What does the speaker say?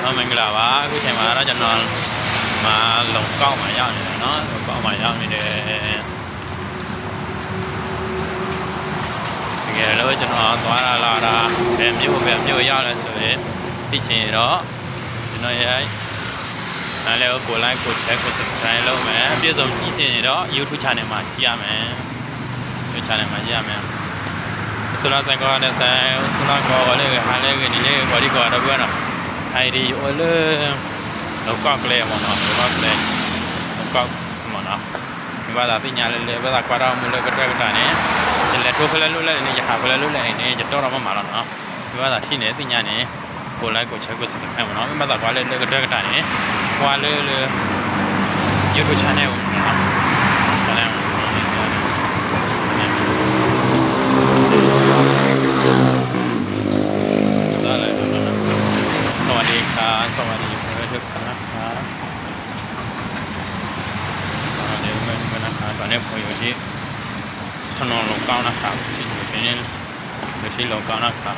မင်္ဂလာပါအခုချိန်မှာတော့ကျွန်တော်မှာလုံကောက်မှရောက်နေတယ်နော်လုံကောက်မှရောက်နေတယ်တကယ်လို့ကျွန်တော်သွားလာတာမြို့ရောက်လဲဆိုရင်သိချင်တော့ကျွန်တော်ရဲ့နားလေးကို like ကို share ကို subscribe လုပ်မယ်အပြည့်စုံကြည့်ချင်တော့ YouTube channel မှာကြည့်ရမယ် YouTube channel မှာကြည့်ရမယ်ဆိုလာဆိုင်ကောနဲ့ဆိုင်ဆိုလာကောလည်းဟာလည်းဒီလေးကိုဒီကတော့ပြောတော့ID โอ้เลยเราก็เกลมเนาะเราก็เกลเราก็มเนาะมีว่าติญาเลยว่ากว่าเรามูลก็ได้ก็เนี่ยจะเลทุกเลยรู้เลยนี่จะหาเลยรู้เลยนี่จะต้องเรามาเนาะมีว่าที่เนี่ยติญาเนี่ยကိုလိုက်ကိုချက်ကိုစစ်ခံမနော်မမသာကွာလေကတက်တာနေကွာလေ YouTube channel ကိုနော်ဒါလည်းสวัสดีครับสวัสดีทุกท่านนะครับเดี๋ยวเป็นนะครับตอนนี้ผมอยู่ที่ถนนลงเก้านะครับที่อยู่ที่ลงเก้านะครับ